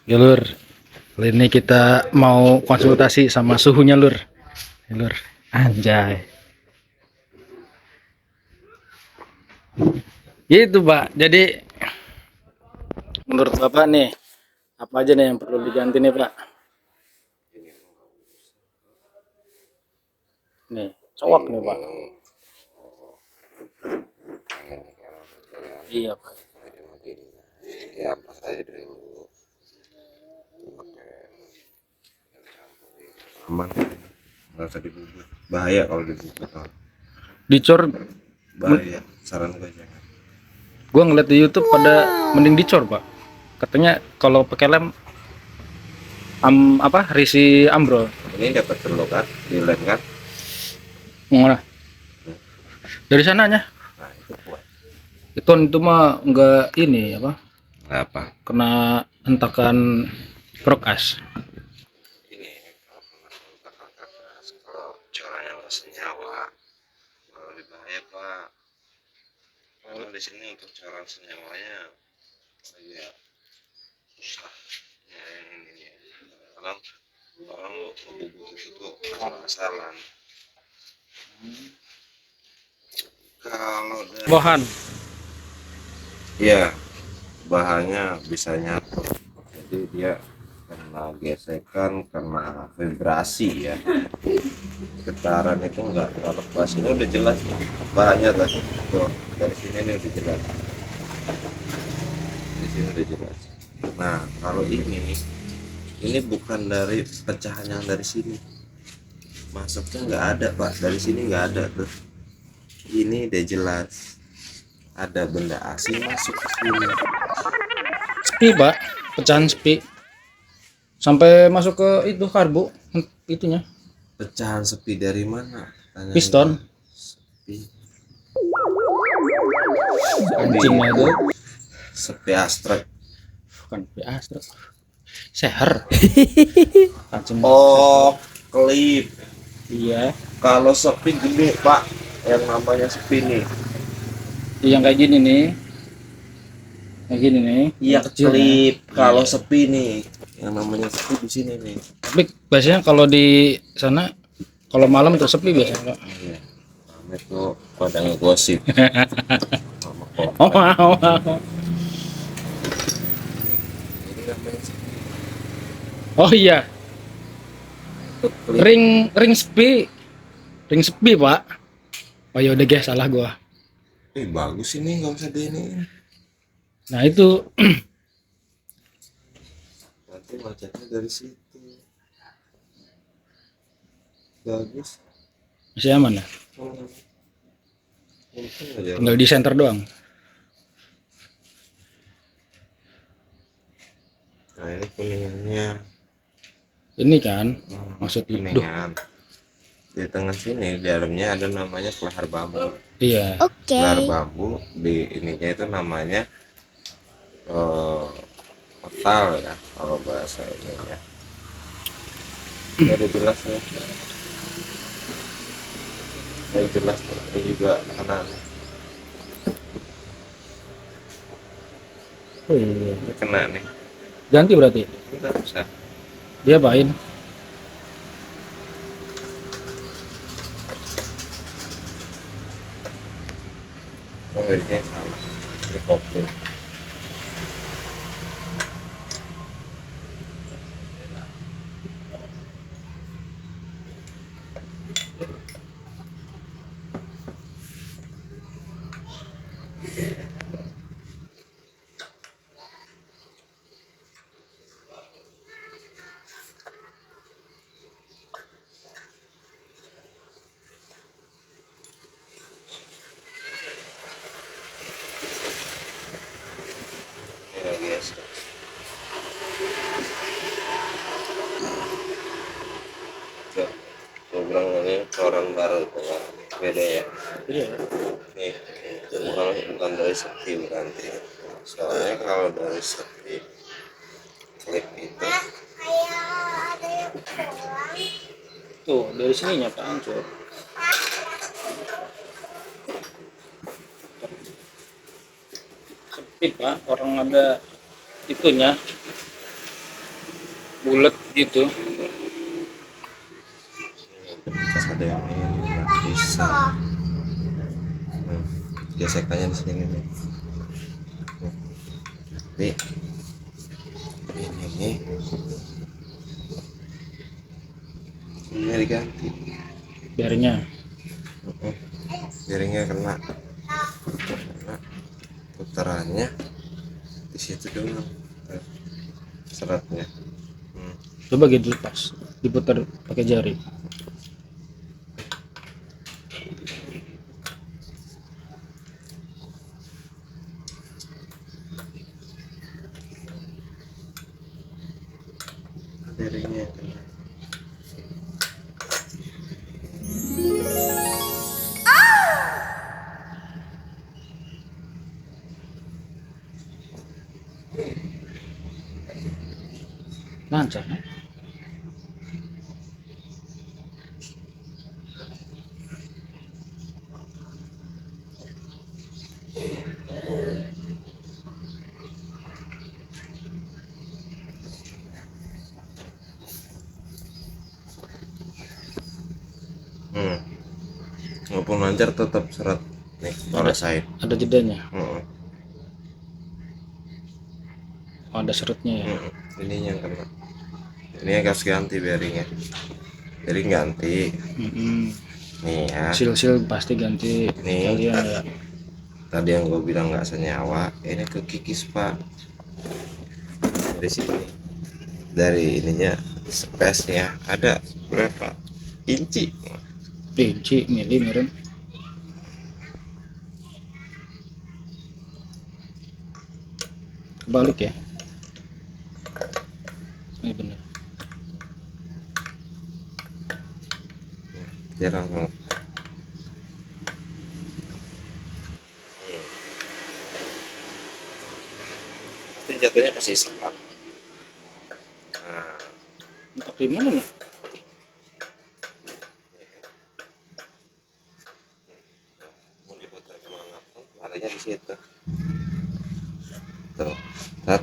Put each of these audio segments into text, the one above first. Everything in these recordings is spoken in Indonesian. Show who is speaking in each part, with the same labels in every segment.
Speaker 1: Ya Lur, kali ini kita mau konsultasi sama suhunya Lur. Ya, Lur, anjay. Gitu Pak, jadi menurut Bapak nih, apa aja nih yang perlu diganti nih Pak? Nih, cowok nih Pak. Iya Pak.
Speaker 2: Ya pas aja dulu aman, nggak usah dibubut, bahaya kalau dibubut.
Speaker 1: Dicor,
Speaker 2: Bahaya, saran gue jangan.
Speaker 1: gua ngeliat di YouTube pada mending dicor Pak. Katanya kalau pakai lem risi ambrol.
Speaker 2: Ini dapat telur kan di lem kan.
Speaker 1: Mana? Dari sananya.
Speaker 2: Nah itu kuat.
Speaker 1: Itu mah enggak ini apa?
Speaker 2: Apa
Speaker 1: Kena hentakan prokas.
Speaker 2: ini, kalau caranya nggak senyawa lebih bahaya pak. Kalau di sini untuk cara senyawanya agak susah ya. Ini orang orang ngebubut itu tuh asal-asalan. Kalau dari
Speaker 1: Bahan.
Speaker 2: ya bahannya bisa nyatu, jadi dia kena gesekan, kena vibrasi ya, getaran itu nggak lepas. Ini udah jelas nih bahannya tadi tuh, dari sini nih udah jelas, di sini udah jelas. Nah kalau ini bukan dari pecahan yang dari sini masuknya, nggak ada pak, dari sini nggak ada tuh. Ini udah jelas ada benda asing masuk ke sini.
Speaker 1: Spi Pak, pecahan spi. Sampai masuk ke itu karbu itunya.
Speaker 2: Pecahan sepi dari mana? Tanya
Speaker 1: Piston.
Speaker 2: sepi.
Speaker 1: Anjingnya itu
Speaker 2: Sepi astrek.
Speaker 1: bukan spi astro. Seher. Anjing.
Speaker 2: Oh, klip.
Speaker 1: Iya.
Speaker 2: Kalau sepi gede pak, yang namanya sepi nih.
Speaker 1: Yang kayak gini nih. Kayak gini nih.
Speaker 2: Iya
Speaker 1: yang kecil
Speaker 2: klip.
Speaker 1: ya.
Speaker 2: Kalau
Speaker 1: Iya.
Speaker 2: sepi nih, yang namanya sepi di sini nih.
Speaker 1: Tapi biasanya kalau di sana kalau malam tuh sepi biasanya Pak.
Speaker 2: Iya. Kami tuh pada ngegosip. Sama
Speaker 1: Oh,
Speaker 2: kompak.
Speaker 1: wow.
Speaker 2: Ini namanya sepi.
Speaker 1: Oh iya,
Speaker 2: Itu klip.
Speaker 1: ring sepi Pak. Oh ya udah guys, salah gua.
Speaker 2: Bagus ini, nggak usah di ini.
Speaker 1: Nah itu
Speaker 2: Nanti macetnya dari situ. Bagus.
Speaker 1: masih aman ya.
Speaker 2: Untung aja.
Speaker 1: Tinggal di center doang.
Speaker 2: Nah ini kuningannya.
Speaker 1: Ini kan maksud duh.
Speaker 2: Kuningan. Di tengah sini di dalamnya ada namanya kelahar bambu.
Speaker 1: Iya.
Speaker 2: Kelahar bambu di ininya itu namanya metal ya kalau bahasa ini ya. Jadi jelas ya. Saya jelas ini juga kena.
Speaker 1: Oh iya.
Speaker 2: Ini kena nih.
Speaker 1: Ganti berarti.
Speaker 2: Kita bisa.
Speaker 1: Dia apain?
Speaker 2: Oh ini sama. Ini kopling. Ya guys. Gue bilang ini orang baru tuh, beda ya.
Speaker 1: Iya.
Speaker 2: Nih, bukan dari sepi berarti. Soalnya kalau dari sepi klip itu
Speaker 1: Tuh dari sini nyata hancur. Sepi Pak, orang ada itunya bulat gitu.
Speaker 2: bekas ada yang ini nggak bisa. Gesekannya di sini nih. Tapi ini diganti.
Speaker 1: Biarnya.
Speaker 2: Jaringnya kena putarannya di situ doang seratnya.
Speaker 1: Coba gitu lepas, diputar pakai jari.
Speaker 2: Jaringnya kena.
Speaker 1: Lancar, ya?
Speaker 2: Walaupun lancar tetap serat nih kalau saya.
Speaker 1: Ada jedanya.
Speaker 2: Heeh.
Speaker 1: Oh, ada serutnya ya.
Speaker 2: Ini yang kena. Ini harus ganti bearingnya. Bearing ganti. Nih ya.
Speaker 1: Sil-sil pasti ganti.
Speaker 2: Nih.
Speaker 1: Kalian ya.
Speaker 2: Tadi yang gue bilang nggak senyawa, ini kekikis pak. Dari sini, dari ininya space-nya ada berapa inci?
Speaker 1: Inci, mili, meren. Kebalik ya. Ini bener.
Speaker 2: Dia langsung. Itu jatuhnya kasih sekat.
Speaker 1: Untuk di mana nih?
Speaker 2: Mau diputar kemana pun, larinya di situ. Tuh, tat.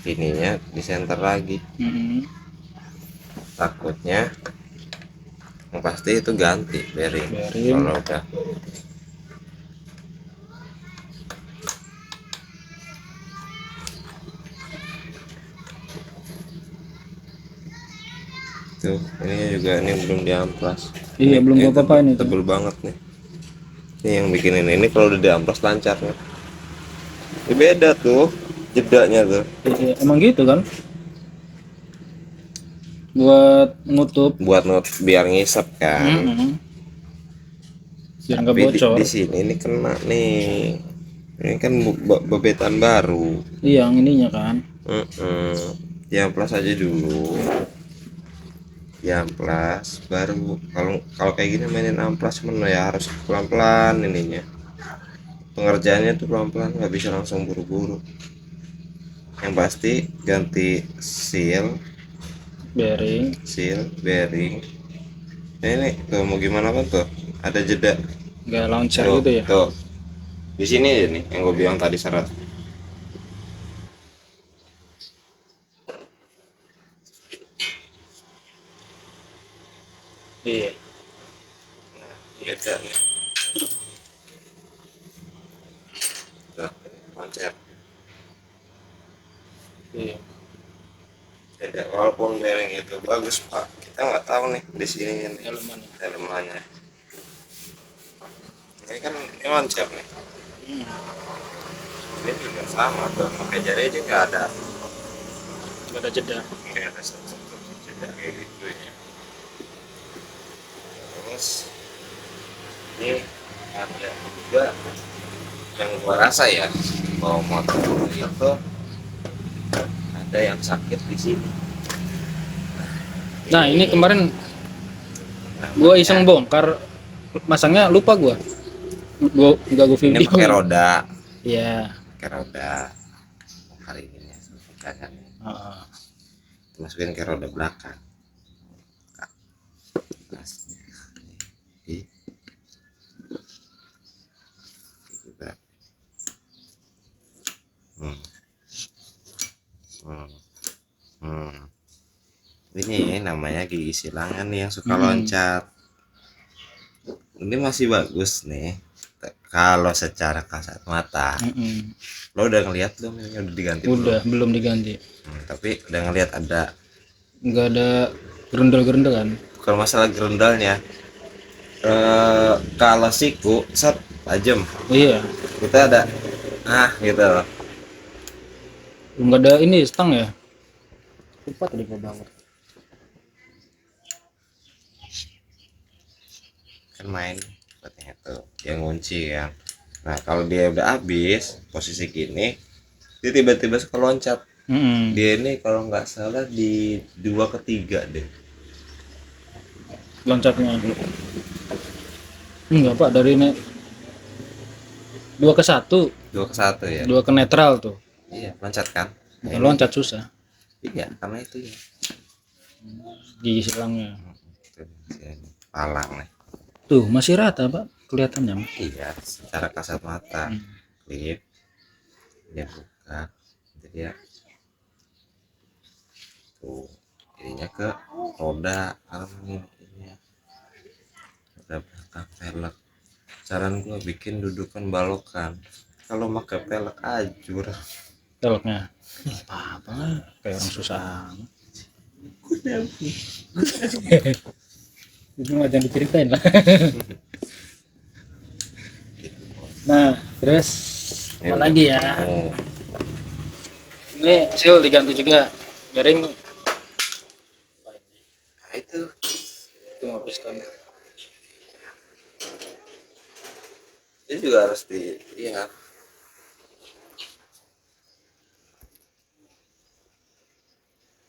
Speaker 2: Ininya di center lagi. Takutnya yang pasti itu ganti bearing. Kalau udah tuh, ini juga ini belum diamplas.
Speaker 1: Iya, belum gua apa-apain itu.
Speaker 2: Tebel banget nih. Ini yang bikinin ini kalau udah diamplas lancar nih. Ini beda tuh jedanya tuh.
Speaker 1: Iya, emang gitu kan? Buat nutup.
Speaker 2: Buat biar ngisep kan.
Speaker 1: Biar nggak bocor.
Speaker 2: Di sini ini kena nih. Ini kan bebetan baru.
Speaker 1: Iya, yang ininya kan.
Speaker 2: Diamplas aja dulu. Diamplas baru kalau kayak gini mainin amplas ya harus pelan-pelan ininya. Pengerjaannya tuh pelan-pelan, nggak bisa langsung buru-buru. Yang pasti ganti seal bearing. Nah, ini tuh mau gimana kan tuh ada jeda
Speaker 1: Nggak lancar gitu ya.
Speaker 2: tuh di sini aja nih yang gue bilang tadi serat.
Speaker 1: Iya.
Speaker 2: Nah, beda nih tuh lancar.
Speaker 1: Iya.
Speaker 2: Beda walaupun bearing itu bagus pak, kita nggak tahu nih di sini nih dalemannya. Ini kan ini lancar nih. Ini juga sama tuh, pakai jari juga ada.
Speaker 1: Nggak ada jeda.
Speaker 2: Kayak ada satu jeda kayak gitu ya. Terus ini ada juga yang gua rasa ya, bawa motor itu ada yang sakit di sini.
Speaker 1: Nah, ini kemarin gua iseng bongkar, masangnya lupa gua nggak gua video.
Speaker 2: Ini pakai roda.
Speaker 1: Iya.
Speaker 2: Pakai roda. Hari ini ya, kan. Masukin ke roda belakang. Ini namanya gigi silangan nih yang suka
Speaker 1: Mm-mm.
Speaker 2: loncat. Ini masih bagus nih kalau secara kasat mata.
Speaker 1: Mm-mm.
Speaker 2: Lo udah ngeliat belum ini udah diganti
Speaker 1: Udah
Speaker 2: belum?
Speaker 1: belum diganti,
Speaker 2: Tapi udah ngeliat ada,
Speaker 1: nggak ada gerundel-gerundelan.
Speaker 2: bukan masalah gerendalnya, kalau siku set tajam
Speaker 1: Iya,
Speaker 2: kita ada gitu loh.
Speaker 1: nggak ada ini stang ya, lupa tadi gua banget.
Speaker 2: Kan main katanya tuh yang ngunci kan. Nah kalau dia udah habis posisi gini dia tiba-tiba suka loncat.
Speaker 1: Mm-mm.
Speaker 2: Dia ini kalau nggak salah di 2/3 deh.
Speaker 1: Loncatnya enggak pak, dari 2 ke 1,
Speaker 2: 2/1 ya.
Speaker 1: 2 ke netral tuh.
Speaker 2: Iya loncat kan. Nah,
Speaker 1: Kalau
Speaker 2: ini
Speaker 1: loncat susah
Speaker 2: iya karena itu ya.
Speaker 1: gigi silangnya.
Speaker 2: Tuh, ini palang nih.
Speaker 1: Tuh masih rata pak kelihatannya.
Speaker 2: Iya secara kasat mata.
Speaker 1: Hmm.
Speaker 2: Klip dia buka jadi ya tuh ininya ke roda karena ini ya. Roda belakang velg. Saran gua bikin dudukan balokan. Kalau pakai pelek ajur.
Speaker 1: Teloknya apa kayak orang susah amat. Itu mah jangan diceritain lah. Nah terus apa lagi ya,
Speaker 2: Oh,
Speaker 1: ini seal diganti juga, bearing
Speaker 2: nah itu
Speaker 1: cuma piston.
Speaker 2: ini juga harus dilihat.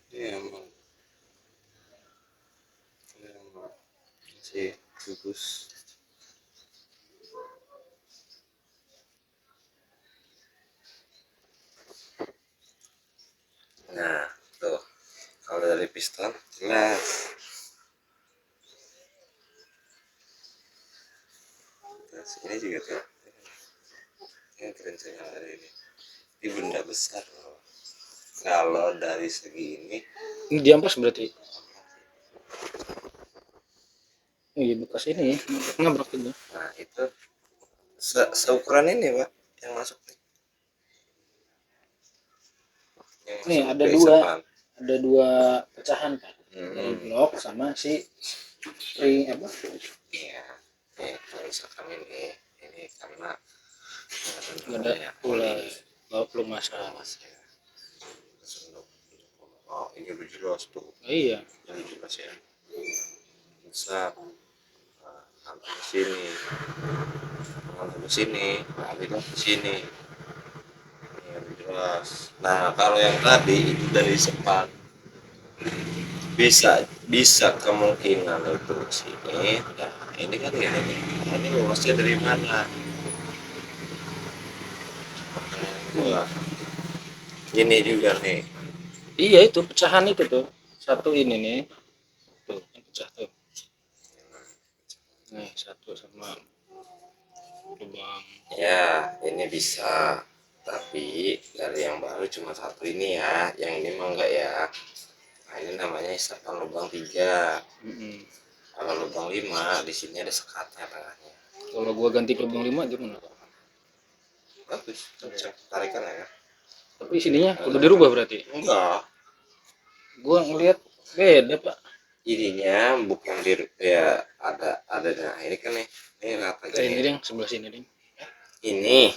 Speaker 2: Ini emang masih bagus. Nah tuh kalau dari piston jelas. Terus ini juga tuh ini kerencannya dari ini benda besar loh. Kalau dari segi
Speaker 1: Ini diampas berarti. Iya bekas ini ngabrak itu.
Speaker 2: nah itu seukuran ini pak yang masuk nih. Yang
Speaker 1: Nih
Speaker 2: masuk
Speaker 1: ada
Speaker 2: ke
Speaker 1: dua,
Speaker 2: isapan.
Speaker 1: ada dua pecahan kan, dari blok sama si ring apa?
Speaker 2: Iya kalau misalkan ini karena
Speaker 1: Nggak ada ulah belum masalah.
Speaker 2: mas ya. Oh ini udah jelas tuh
Speaker 1: Iya.
Speaker 2: yang jelas ya bisa sampai ke sini sampai ke sini habis ke sini ini udah jelas. Nah kalau yang tadi itu dari sepan bisa kemungkinan itu ke sini. Nah ini kan ini nih ini lurusnya dari mana. Nah, ini juga nih
Speaker 1: Iya itu pecahan itu tuh. Satu ini nih. Tuh, kan pecah tuh. Nih, satu sama lubang.
Speaker 2: ya ini bisa tapi dari yang baru cuma satu ini ya yang ini mah enggak ya. Nah ini namanya isapan lubang 3.
Speaker 1: Mm-mm.
Speaker 2: Kalau lubang 5 di sini ada sekatnya tengahnya.
Speaker 1: Kalau gua ganti ke lubang 5 gimana Pak?
Speaker 2: Bagus cocok tarikan ya.
Speaker 1: Tapi sininya udah dirubah berarti.
Speaker 2: Enggak
Speaker 1: Gua ngelihat beda Pak.
Speaker 2: ininya bukan di ya ada nah ini kan nih ini rata
Speaker 1: Kayak ini
Speaker 2: gini
Speaker 1: ding, sebelah sini ding.
Speaker 2: ini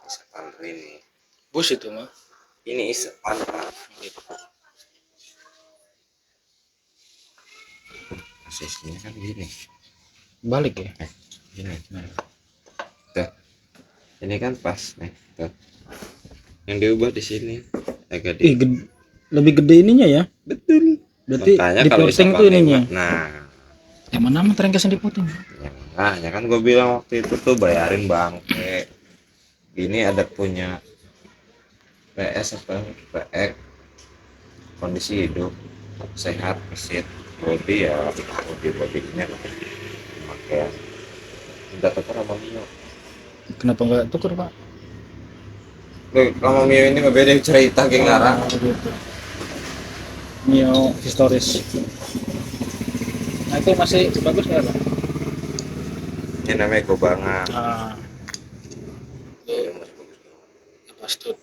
Speaker 2: isapan ini
Speaker 1: Bus itu mah.
Speaker 2: ini isapan Pak.
Speaker 1: Gitu.
Speaker 2: Posisinya kan gini
Speaker 1: Balik ya.
Speaker 2: gini tuh ini kan pas nih tuh yang diubah di sini agak di
Speaker 1: Lebih gede ininya ya.
Speaker 2: betul
Speaker 1: Berarti
Speaker 2: makanya
Speaker 1: di
Speaker 2: kalau
Speaker 1: puting
Speaker 2: isapan
Speaker 1: tuh ininya.
Speaker 2: 5, nah
Speaker 1: Yang mana mah terengkesan di puting.
Speaker 2: ya kan gue bilang waktu itu tuh bayarin bangke ini ada punya PS apa PX kondisi hidup sehat mesin body ya bodinya pakai udah tukar sama Mio.
Speaker 1: Kenapa nggak tuker Pak?
Speaker 2: Loh, sama Mio ini mah beda cerita geng ngarang.
Speaker 1: Gitu. Mio historis. Nah itu masih bagus nggak Pak?
Speaker 2: Ini namanya gobangan.
Speaker 1: Ah,
Speaker 2: Ini
Speaker 1: itu
Speaker 2: masih bagus.
Speaker 1: apa stud?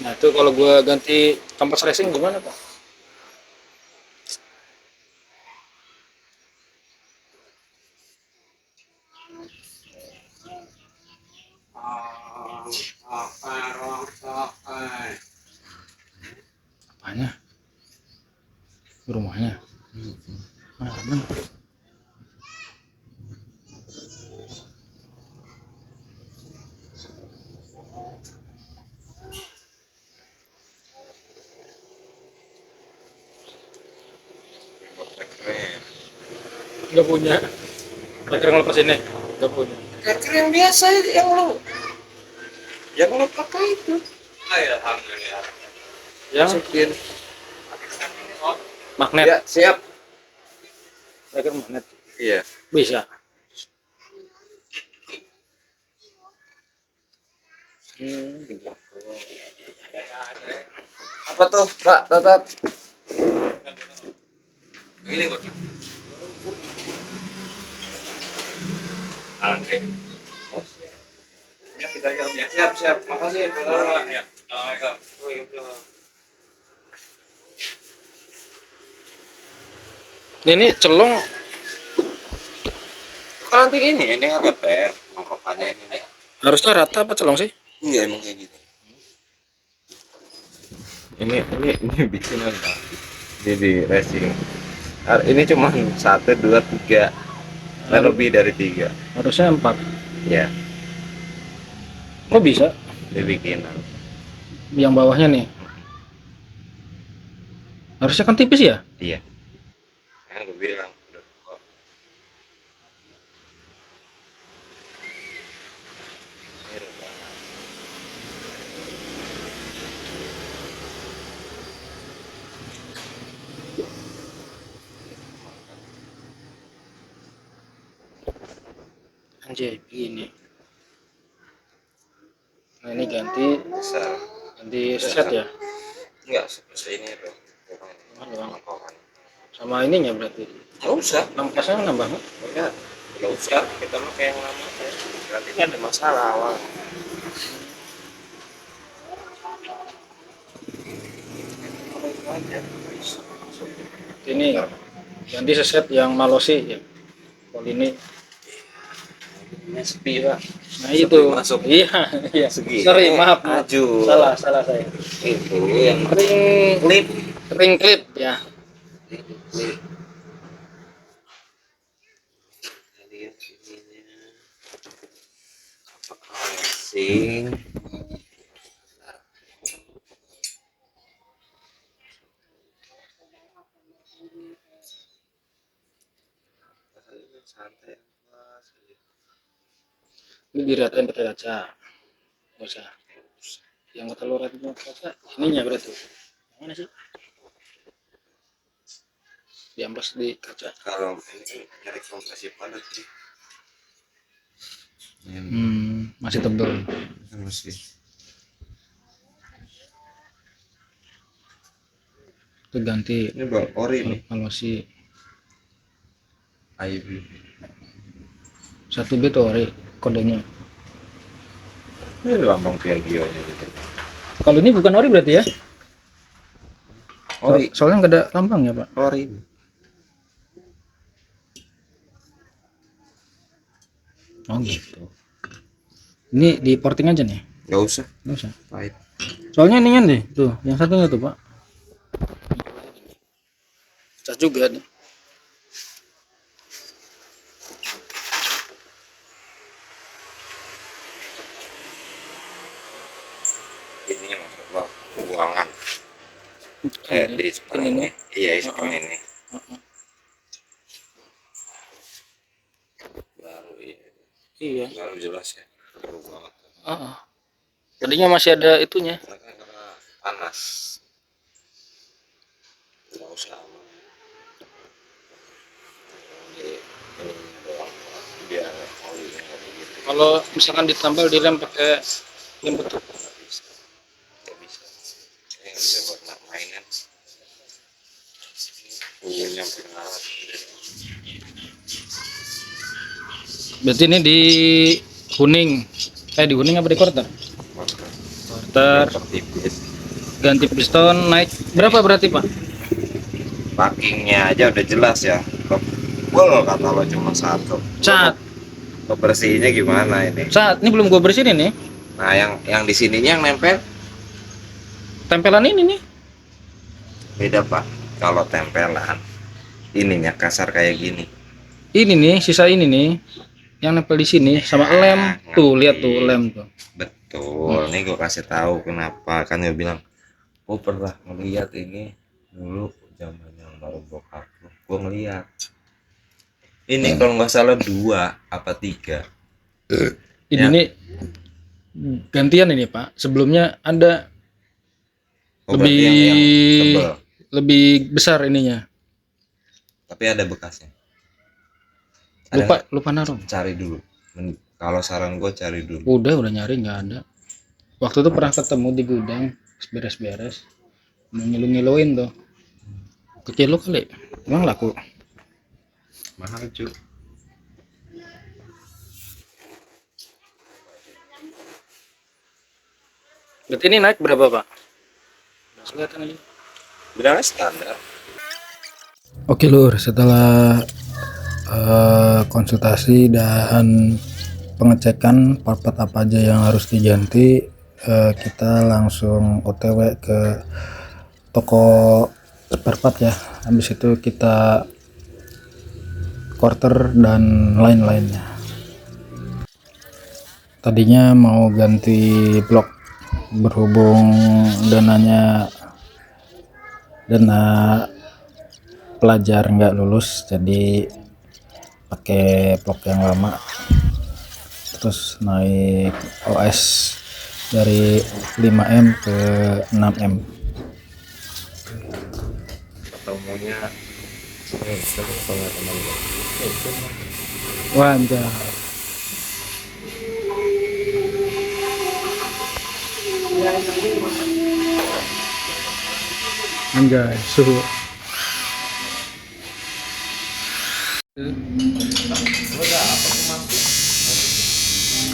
Speaker 1: Nah itu kalau gue ganti kampas racing gimana Pak? Apanya? Rumahnya? Mana?
Speaker 2: Keren.
Speaker 1: Gak punya. Tracker ngelepas ini? Gak punya.
Speaker 2: Tracker yang biasa yang lo pakai itu. Alhamdulillah.
Speaker 1: Yang
Speaker 2: Masukin.
Speaker 1: magnet.
Speaker 2: Ya, siap.
Speaker 1: Tracker magnet.
Speaker 2: Iya.
Speaker 1: Bisa. Gitu.
Speaker 2: Apa tuh, Pak? Tetap. Ini kok. Oke. Ya, kita ya. Siap, siap. Makasih. Ya.
Speaker 1: Ini celong
Speaker 2: Kalau nanti ini agak per mangkokannya ini.
Speaker 1: harusnya rata apa celong sih?
Speaker 2: Iya, emang kayak gitu. Ini bikinan Pak. Ini di racing. Ini cuma 1, 2, 3. Lebih dari 3.
Speaker 1: Harusnya 4.
Speaker 2: Ya,
Speaker 1: Kok bisa?
Speaker 2: ini bikinan.
Speaker 1: Yang bawahnya nih. Harusnya kan tipis ya?
Speaker 2: Iya. Yang gue bilang udah. Ini udah.
Speaker 1: Anjay, begini. Nah ini ganti
Speaker 2: Besar.
Speaker 1: set ya.
Speaker 2: Enggak sebesar ini tuh.
Speaker 1: Doang.
Speaker 2: Mangkokan.
Speaker 1: Sama ininya berarti.
Speaker 2: Nggak usah.
Speaker 1: Nampasnya nambah nggak?
Speaker 2: Enggak. Nggak usah. Kita pakai yang lama aja. Berarti ini ada masalah awal.
Speaker 1: Ini ganti seset yang malosi ya. Kalau ini,
Speaker 2: Ini sepi Pak.
Speaker 1: nah itu.
Speaker 2: Masuk.
Speaker 1: Iya, iya.
Speaker 2: Segi.
Speaker 1: Sorry, maaf.
Speaker 2: Maju.
Speaker 1: Salah saya.
Speaker 2: Itu yang
Speaker 1: Ring clip ya.
Speaker 2: klip. Lihat ininya. Apakah racing? Santai Mas.
Speaker 1: Ini diratain pakai kaca. Nggak usah. Yang kata lu ratain pakai kaca, ininya berarti. Yang mana sih? Diampas di kaca.
Speaker 2: Kalau ini nyari kompresi padat sih.
Speaker 1: Masih tebel.
Speaker 2: Masih.
Speaker 1: Itu ganti
Speaker 2: Ini bang ori nih.
Speaker 1: malosi.
Speaker 2: IB.
Speaker 1: 1B tuh ori kodenya.
Speaker 2: Ini lambang Piaggio-nya gitu.
Speaker 1: Kalau ini bukan ori berarti ya?
Speaker 2: Ori.
Speaker 1: Soalnya nggak ada lambang ya Pak.
Speaker 2: Ori.
Speaker 1: Oh gitu. Ini di porting aja nih.
Speaker 2: Nggak usah.
Speaker 1: Nggak usah.
Speaker 2: Pahit.
Speaker 1: Soalnya ininya nih, tuh, yang satunya tuh Pak. Cas juga nih.
Speaker 2: Ini maksud lo buangan. Di
Speaker 1: Ini
Speaker 2: seperti ini. Iya seperti ini.
Speaker 1: Iya.
Speaker 2: Baru jelas ya. Baru banget.
Speaker 1: Tadinya masih ada itunya.
Speaker 2: Karena panas. Nggak usah. Jadi ini doang. Biar olinya nggak begitu.
Speaker 1: Kalau misalkan ditambal dilem pakai lem betul.
Speaker 2: Nggak bisa. Nggak bisa. Ini nggak bisa buat mainan. Bumbunya pengalat.
Speaker 1: Berarti ini di kuning. Di kuning apa di quarter? Quarter.
Speaker 2: Tipis.
Speaker 1: Ganti piston naik berapa berarti Pak?
Speaker 2: Packingnya aja udah jelas ya. Tebel kata lo cuma satu.
Speaker 1: Saat
Speaker 2: Kebersihinnya gimana ini?
Speaker 1: ini belum gue bersihin ini.
Speaker 2: Nah yang di sininya yang nempel
Speaker 1: Tempelan ini nih.
Speaker 2: beda pak. Kalau tempelan ininya kasar kayak gini.
Speaker 1: Ini nih sisa ini nih yang nempel di sini sama lem. Tuh lihat tuh lem tuh.
Speaker 2: Betul. Nih gue kasih tahu kenapa kan dia bilang gue pernah ngeliat ini dulu zaman yang baru bokap gue ngeliat ini kalau nggak salah 2 apa 3
Speaker 1: Ini
Speaker 2: Ya.
Speaker 1: nih gantian ini Pak. Sebelumnya ada
Speaker 2: berarti yang tebel
Speaker 1: lebih besar ininya.
Speaker 2: tapi ada bekasnya. Ada
Speaker 1: Lupa naruh.
Speaker 2: cari dulu. Kalau saran gue cari dulu.
Speaker 1: Udah nyari nggak ada. Waktu itu pernah ketemu di gudang beres-beres. Mau ngilu-ngiluin tuh. Kecil lo kali. Emang laku.
Speaker 2: Mahal cuy.
Speaker 1: Berarti ini naik berapa Pak? Kelihatan aja.
Speaker 2: Bilangnya standar.
Speaker 1: Oke Lur, setelah konsultasi dan pengecekan part-part apa aja yang harus diganti, kita langsung OTW ke toko spare part ya. Habis itu kita quarter dan lain-lainnya. Tadinya mau ganti blok, berhubung dana pelajar nggak lulus, jadi pakai blok yang lama, terus naik OS dari 5M ke 6M.
Speaker 2: Ketemunya sama teman gue.
Speaker 1: Wajar. Anjay, suhu.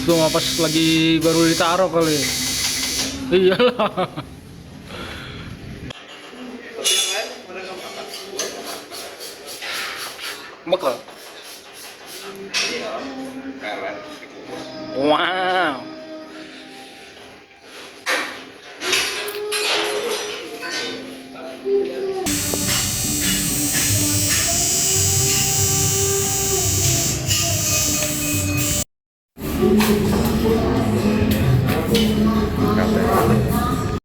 Speaker 1: Itu mah pas lagi baru ditaruh kali. Iyalah. Bakal. Wah.